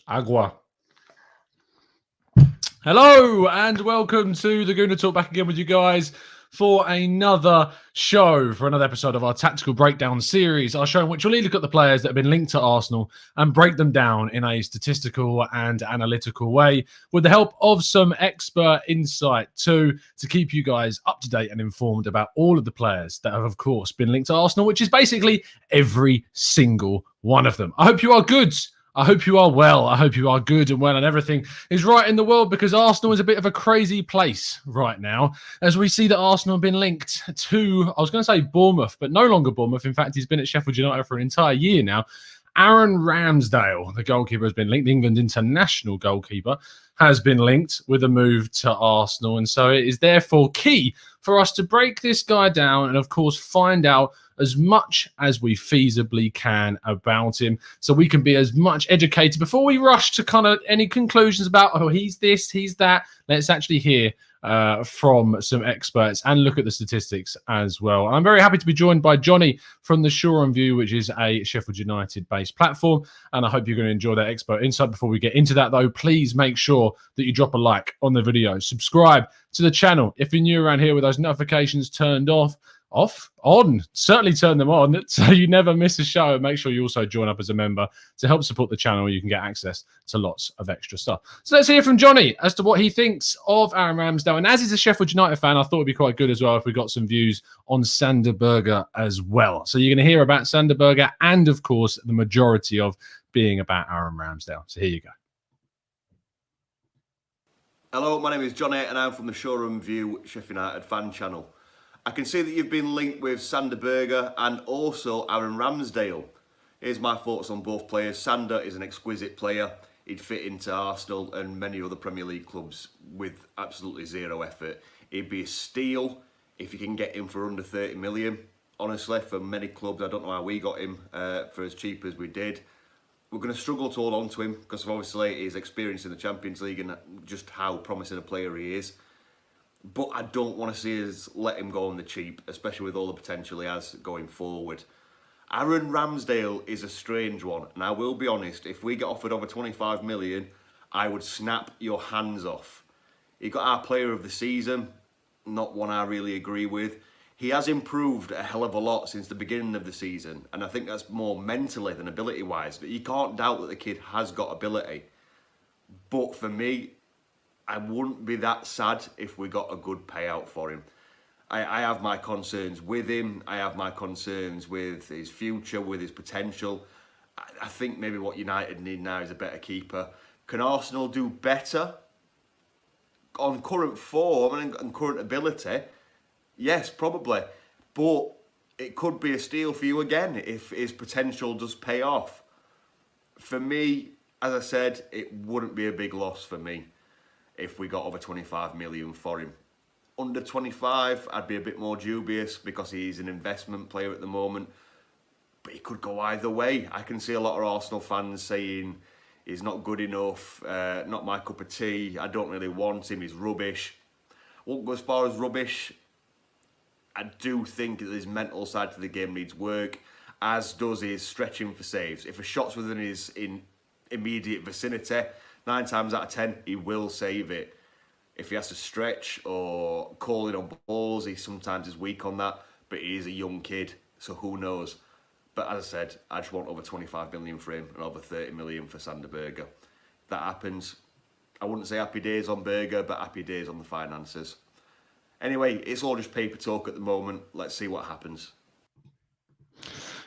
Agua. Hello and welcome to the Gooner Talk, back again with you guys for another show, for another episode of our Tactical Breakdown series, our show in which we'll look at the players that have been linked to Arsenal and break them down in a statistical and analytical way with the help of some expert insight to keep you guys up to date and informed about all of the players that have, of course, been linked to Arsenal, which is basically every single one of them. I hope you are good. I hope you are well. I hope you are good and well and everything is right in the world, because Arsenal is a bit of a crazy place right now, as we see that Arsenal have been linked to, I was going to say Bournemouth, but no longer Bournemouth. In fact, he's been at Sheffield United for an entire year now. Aaron Ramsdale, the goalkeeper, has been linked. The England international goalkeeper has been linked with a move to Arsenal. And so it is therefore key for us to break this guy down and, of course, find out as much as we feasibly can about him, so we can be as much educated before we rush to kind of any conclusions about, oh, he's this, he's that. Let's actually hear from some experts and look at the statistics as well. I'm very happy to be joined by Johnny from the Shore View, which is a Sheffield United-based platform, and I hope you're going to enjoy that expert insight. Before we get into that, though, please make sure that you drop a like on the video, subscribe to the channel if you're new around here with those notifications turned on, certainly turn them on so you never miss a show. And make sure you also join up as a member to help support the channel. You can get access to lots of extra stuff. So let's hear from Johnny as to what he thinks of Aaron Ramsdale. And as he's a Sheffield United fan, I thought it'd be quite good as well if we got some views on Sander Berge as well. So you're going to hear about Sander Berge and, of course, the majority of being about Aaron Ramsdale. So here you go. Hello, my name is Johnny and I'm from the Showroom View Sheffield United fan channel. I can see that you've been linked with Sander Berge and also Aaron Ramsdale. Here's my thoughts on both players. Sander is an exquisite player. He'd fit into Arsenal and many other Premier League clubs with absolutely zero effort. He'd be a steal if you can get him for under 30 million. Honestly, for many clubs, I don't know how we got him for as cheap as we did. We're going to struggle to hold on to him because of obviously his experience in the Champions League and just how promising a player he is. But I don't want to see us let him go on the cheap, especially with all the potential he has going forward. Aaron Ramsdale is a strange one, and I will be honest, if we get offered over 25 million, I would snap your hands off. He got our player of the season, not one I really agree with. He has improved a hell of a lot since the beginning of the season, and I think that's more mentally than ability-wise. But you can't doubt that the kid has got ability. But for me, I wouldn't be that sad if we got a good payout for him. I have my concerns with him. I have my concerns with his future, with his potential. I think maybe what United need now is a better keeper. Can Arsenal do better? On current form and current ability, yes, probably. But it could be a steal for you again if his potential does pay off. For me, as I said, it wouldn't be a big loss for me if we got over 25 million for him. Under 25, I'd be a bit more dubious because he's an investment player at the moment. But he could go either way. I can see a lot of Arsenal fans saying he's not good enough, not my cup of tea, I don't really want him, he's rubbish. Well, as far as rubbish, I do think that his mental side to the game needs work, as does his stretching for saves. If a shot's within his immediate vicinity, 9 times out of 10, he will save it. If he has to stretch or call in on balls, he sometimes is weak on that, but he is a young kid, so who knows. But as I said, I just want over 25 million for him and over 30 million for Sander Berge. If that happens, I wouldn't say happy days on Berge, but happy days on the finances. Anyway, it's all just paper talk at the moment. Let's see what happens.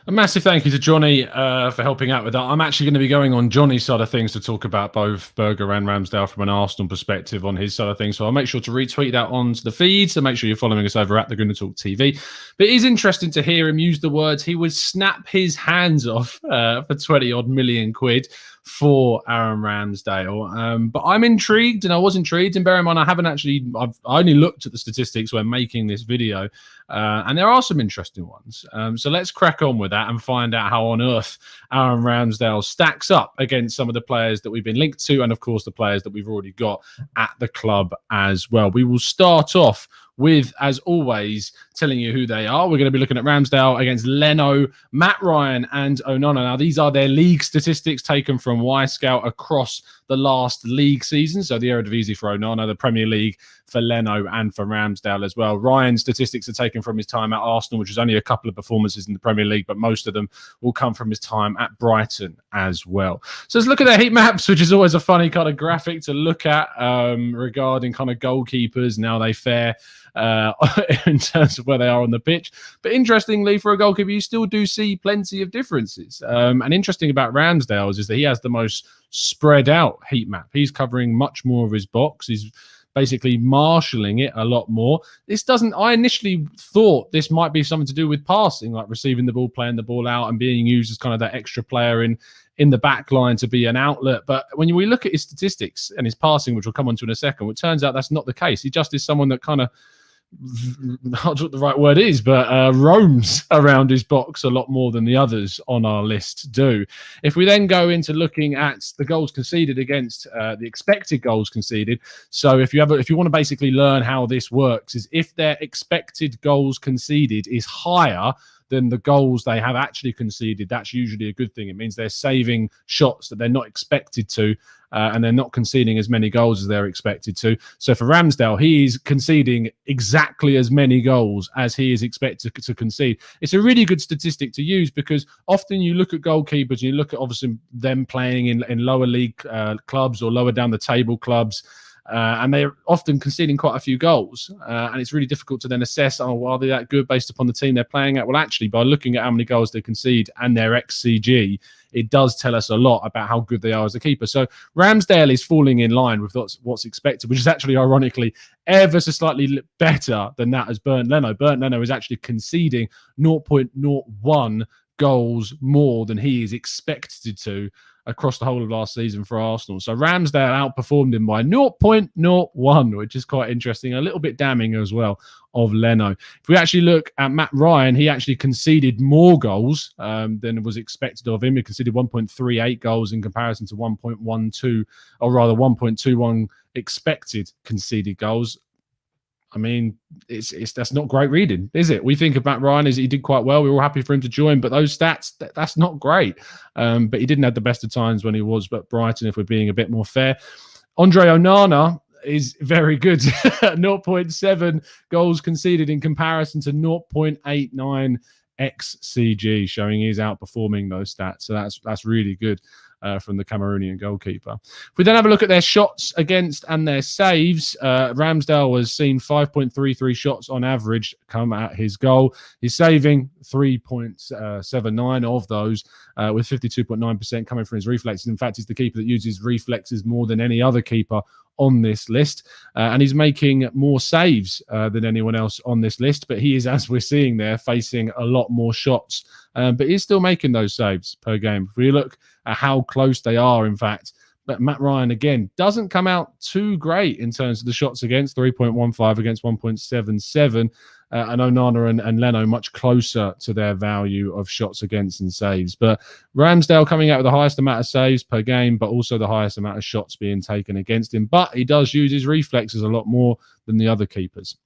A massive thank you to Johnny for helping out with that. I'm actually going to be going on Johnny's side of things to talk about both Berge and Ramsdale from an Arsenal perspective on his side of things. So I'll make sure to retweet that onto the feed. So make sure you're following us over at the Gooner Talk TV. But it is interesting to hear him use the words he would snap his hands off for 20 odd million quid for Aaron Ramsdale. But I'm intrigued, and I was intrigued. And bear in mind, I only looked at the statistics when making this video. And there are some interesting ones. So let's crack on with that and find out how on earth Aaron Ramsdale stacks up against some of the players that we've been linked to, and of course the players that we've already got at the club as well. We will start off with, as always, telling you who they are. We're going to be looking at Ramsdale against Leno, Matt Ryan, and Onana. Now, these are their league statistics taken from Y-Scout across the last league season. So the Eredivisie for Onana, the Premier League for Leno, and for Ramsdale as well. Ryan's statistics are taken from his time at Arsenal, which is only a couple of performances in the Premier League, but most of them will come from his time at Brighton as well. So let's look at their heat maps, which is always a funny kind of graphic to look at regarding kind of goalkeepers and how they fare in terms of where they are on the pitch. But interestingly, for a goalkeeper, you still do see plenty of differences. And interesting about Ramsdale's is that he has the most spread out heat map. He's covering much more of his box. He's basically marshalling it a lot more. I initially thought this might be something to do with passing, like receiving the ball, playing the ball out, and being used as kind of that extra player in the back line to be an outlet. But when we look at his statistics and his passing, which we'll come on to in a second, it turns out that's not the case. He just is someone that kind of, not what the right word is, but roams around his box a lot more than the others on our list do. If we then go into looking at the goals conceded against the expected goals conceded, so if you want to basically learn how this works, is if their expected goals conceded is higher than the goals they have actually conceded, that's usually a good thing. It means they're saving shots that they're not expected to, and they're not conceding as many goals as they're expected to. So for Ramsdale, he's conceding exactly as many goals as he is expected to concede. It's a really good statistic to use because often you look at goalkeepers, you look at obviously them playing in lower league clubs or lower down the table clubs, and they're often conceding quite a few goals. And it's really difficult to then assess, are they that good based upon the team they're playing at? Well, actually, by looking at how many goals they concede and their XCG, it does tell us a lot about how good they are as a keeper. So Ramsdale is falling in line with what's expected, which is actually, ironically, ever so slightly better than that as Bernd Leno. Bernd Leno is actually conceding 0.01 goals more than he is expected to across the whole of last season for Arsenal. So Ramsdale outperformed him by 0.01, which is quite interesting, a little bit damning as well of Leno. If we actually look at Matt Ryan, he actually conceded more goals than was expected of him. He conceded 1.38 goals in comparison to 1.12, or rather 1.21 expected conceded goals. I mean, that's not great reading, is it? We think of Matt Ryan as he did quite well. We were all happy for him to join, but those stats, that's not great. But he didn't have the best of times when he was at Brighton, if we're being a bit more fair. Andre Onana is very good. 0.7 goals conceded in comparison to 0.89 XCG, showing he's outperforming those stats. So that's really good. From the Cameroonian goalkeeper. If we then have a look at their shots against and their saves, Ramsdale has seen 5.33 shots on average come at his goal. He's saving 3.79 of those, with 52.9% coming from his reflexes. In fact, he's the keeper that uses reflexes more than any other keeper on this list, and he's making more saves than anyone else on this list, but he is, as we're seeing there, facing a lot more shots, but he's still making those saves per game. If we look at how close they are, in fact, but Matt Ryan, again, doesn't come out too great in terms of the shots against, 3.15 against 1.77, and Onana and Leno much closer to their value of shots against and saves. But Ramsdale coming out with the highest amount of saves per game, but also the highest amount of shots being taken against him. But he does use his reflexes a lot more than the other keepers.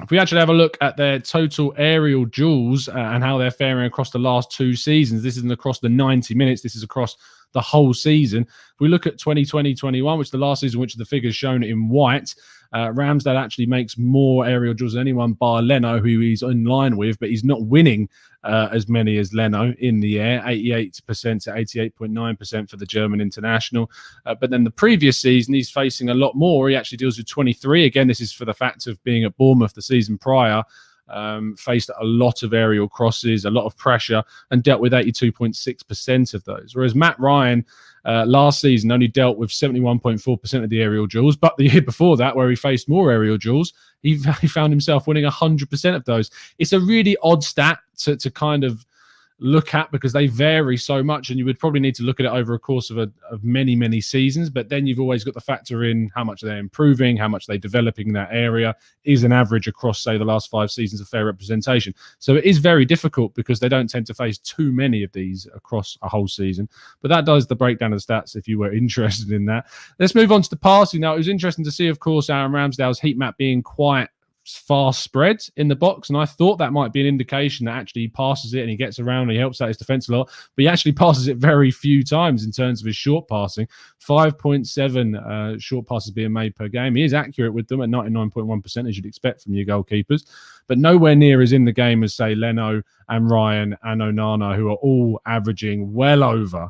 If we actually have a look at their total aerial duels and how they're faring across the last two seasons, this isn't across the 90 minutes, this is across the whole season. If we look at 2020-21, which is the last season, which the figures shown in white, Ramsdale actually makes more aerial duels than anyone bar Leno, who he's in line with, but he's not winning as many as Leno in the air, 88% to 88.9% for the German international. But then the previous season, he's facing a lot more. He actually deals with 23. Again, this is for the fact of being at Bournemouth the season prior. Faced a lot of aerial crosses, a lot of pressure, and dealt with 82.6% of those. Whereas Matt Ryan last season only dealt with 71.4% of the aerial duels, but the year before that, where he faced more aerial duels, he found himself winning 100% of those. It's a really odd stat to kind of look at because they vary so much, and you would probably need to look at it over a course of many seasons. But then you've always got to factor in how much they're improving, how much they're developing that area. Is an average across, say, the last 5 seasons a fair representation? So it is very difficult because they don't tend to face too many of these across a whole season. But that does the breakdown of the stats if you were interested in that. Let's move on to the passing now. It was interesting to see, of course, Aaron Ramsdale's heat map being quite fast spread in the box, and I thought that might be an indication that actually he passes it and he gets around and he helps out his defence a lot, but he actually passes it very few times in terms of his short passing. 5.7 short passes being made per game. He is accurate with them at 99.1%, as you'd expect from your goalkeepers, but nowhere near as in the game as, say, Leno and Ryan and Onana, who are all averaging well over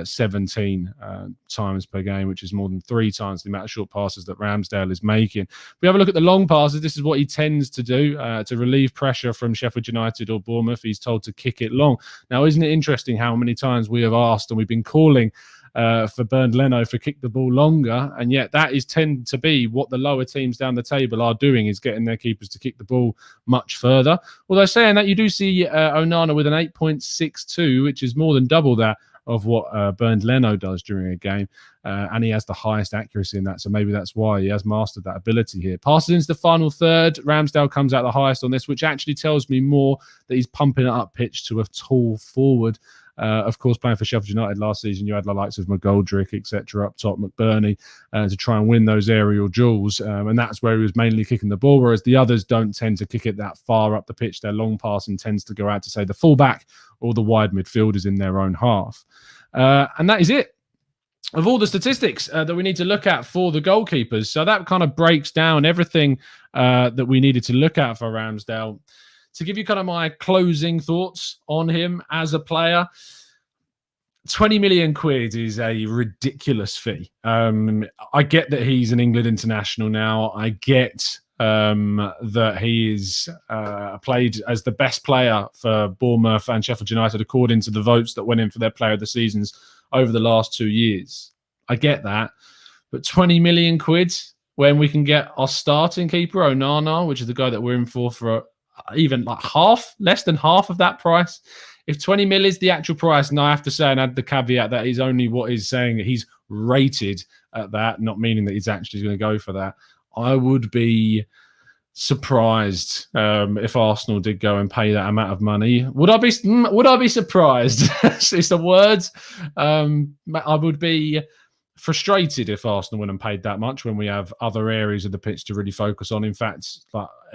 17 times per game, which is more than 3 times the amount of short passes that Ramsdale is making. If we have a look at the long passes, this is what he tends to do to relieve pressure from Sheffield United or Bournemouth. He's told to kick it long. Now, isn't it interesting how many times we have asked and we've been calling for Bernd Leno for kick the ball longer, and yet that is tend to be what the lower teams down the table are doing, is getting their keepers to kick the ball much further. Although saying that, you do see Onana with an 8.62, which is more than double that of what Bernd Leno does during a game, and he has the highest accuracy in that, so maybe that's why he has mastered that ability here. Passes into the final third, Ramsdale comes out the highest on this, which actually tells me more that he's pumping it up pitch to a tall forward. Of course, playing for Sheffield United last season, you had the likes of McGoldrick, etc., up top, McBurney, to try and win those aerial duels, and that's where he was mainly kicking the ball, whereas the others don't tend to kick it that far up the pitch. Their long passing tends to go out to, say, the fullback or the wide midfielders in their own half. And that is it of all the statistics that we need to look at for the goalkeepers. So that kind of breaks down everything that we needed to look at for Ramsdale. To give you kind of my closing thoughts on him as a player, 20 million quid is a ridiculous fee. I get that he's an England international now. I get that he is played as the best player for Bournemouth and Sheffield United according to the votes that went in for their player of the seasons over the last 2 years. I get that. But 20 million quid when we can get our starting keeper, Onana, which is the guy that we're in for even like less than half of that price. If 20 mil is the actual price, and I have to say and add the caveat that is only what is saying that he's rated at that, not meaning that he's actually going to go for that, I would be surprised if Arsenal did go and pay that amount of money. Would I be surprised? It's the words. I would be frustrated if Arsenal went and paid that much when we have other areas of the pitch to really focus on. In fact,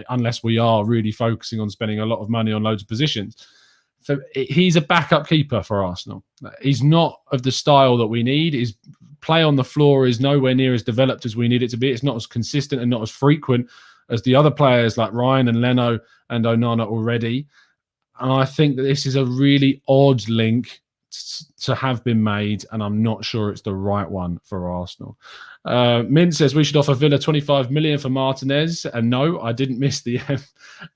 unless we are really focusing on spending a lot of money on loads of positions. So he's a backup keeper for Arsenal. He's not of the style that we need. His play on the floor is nowhere near as developed as we need it to be. It's not as consistent and not as frequent as the other players like Ryan and Leno and Onana already. And I think that this is a really odd link to have been made, and I'm not sure it's the right one for Arsenal. Mint says we should offer Villa 25 million for Martinez, and no, I didn't miss the M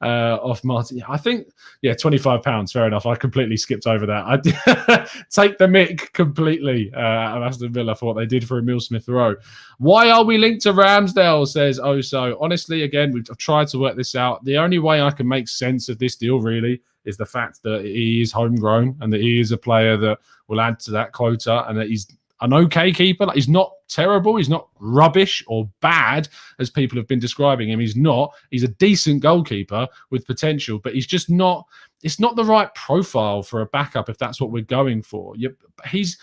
off Martin. I think, yeah, £25, fair enough. I completely skipped over that. I take the mick completely of Aston Villa for what they did for Emile Smith Rowe. Why are we linked to Ramsdale, says Oso. Honestly, again, I've tried to work this out. The only way I can make sense of this deal really is the fact that he is homegrown and that he is a player that will add to that quota, and that he's an okay keeper. Like, he's not terrible. He's not rubbish or bad, as people have been describing him. He's not. He's a decent goalkeeper with potential, but he's just not. It's not the right profile for a backup if that's what we're going for. He's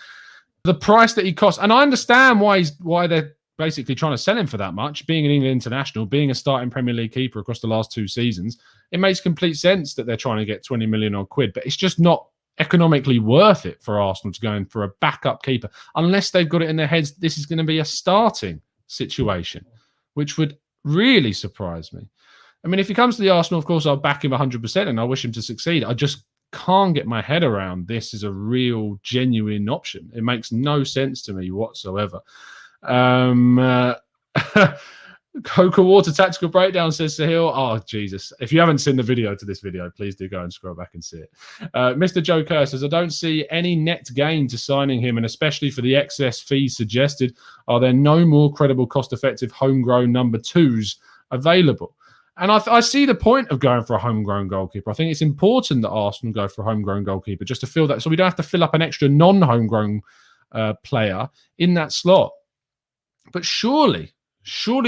the price that he costs, and I understand why they're basically trying to sell him for that much. Being an England international, being a starting Premier League keeper across the last 2 seasons, it makes complete sense that they're trying to get 20 million odd quid, but it's just not economically worth it for Arsenal to go in for a backup keeper unless they've got it in their heads that this is going to be a starting situation, which would really surprise me. I mean, if he comes to the Arsenal, of course, I'll back him 100% and I wish him to succeed. I just can't get my head around this as a real, genuine option. It makes no sense to me whatsoever. Coca Water Tactical Breakdown says Sahil. Oh, Jesus. If you haven't seen the video to this video, please do go and scroll back and see it. Mr. Joe Kerr says, I don't see any net gain to signing him, and especially for the excess fees suggested, are there no more credible, cost-effective homegrown number 2s available? And I see the point of going for a homegrown goalkeeper. I think it's important that Arsenal go for a homegrown goalkeeper just to fill that, so we don't have to fill up an extra non-homegrown player in that slot. But surely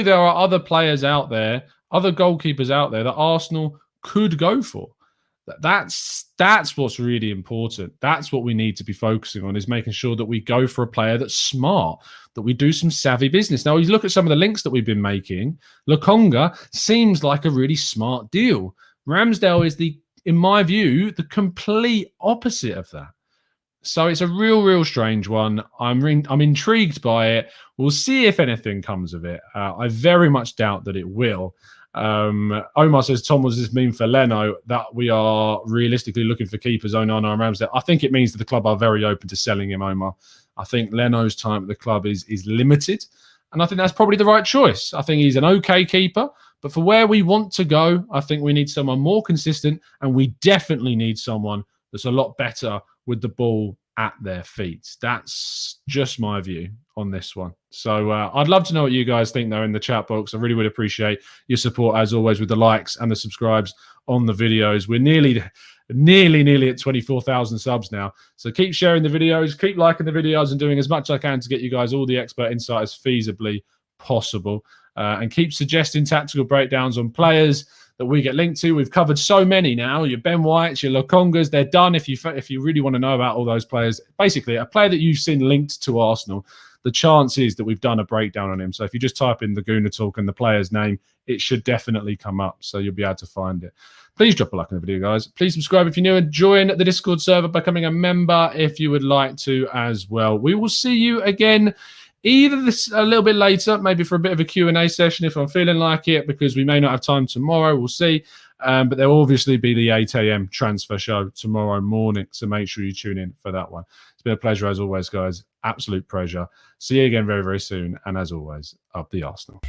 there are other players out there, other goalkeepers out there that Arsenal could go for. That's what's really important. That's what we need to be focusing on, is making sure that we go for a player that's smart, that we do some savvy business. Now, you look at some of the links that we've been making. Lokonga seems like a really smart deal. Ramsdale is, in my view, the complete opposite of that. So it's a real strange one. I'm intrigued by it. We'll see if anything comes of it. I very much doubt that it will. Omar says, Tom, was this mean for Leno that we are realistically looking for keepers, Onana and Ramsdale? I think it means that the club are very open to selling him, Omar. I think Leno's time at the club is limited, and I think that's probably the right choice. I think he's an okay keeper, but for where we want to go, I think we need someone more consistent, and we definitely need someone that's a lot better with the ball at their feet. That's just my view on this one. So I'd love to know what you guys think, though, in the chat box. I really would appreciate your support, as always, with the likes and the subscribes on the videos. We're nearly at 24,000 subs now. So keep sharing the videos, keep liking the videos, and doing as much as I can to get you guys all the expert insight as feasibly possible. And keep suggesting tactical breakdowns on players that we get linked to. We've covered so many now. Your Ben Whites, your Lokongas, they're done. If you really want to know about all those players, basically a player that you've seen linked to Arsenal, the chance is that we've done a breakdown on him. So if you just type in the Gooner Talk and the player's name, it should definitely come up. So you'll be able to find it. Please drop a like on the video, guys. Please subscribe if you're new, and join the Discord server by becoming a member if you would like to as well. We will see you again either a little bit later, maybe for a bit of a Q&A session if I'm feeling like it, because we may not have time tomorrow. We'll see. But there will obviously be the 8 a.m. transfer show tomorrow morning, so make sure you tune in for that one. It's been a pleasure as always, guys. Absolute pleasure. See you again very, very soon. And as always, up the Arsenal.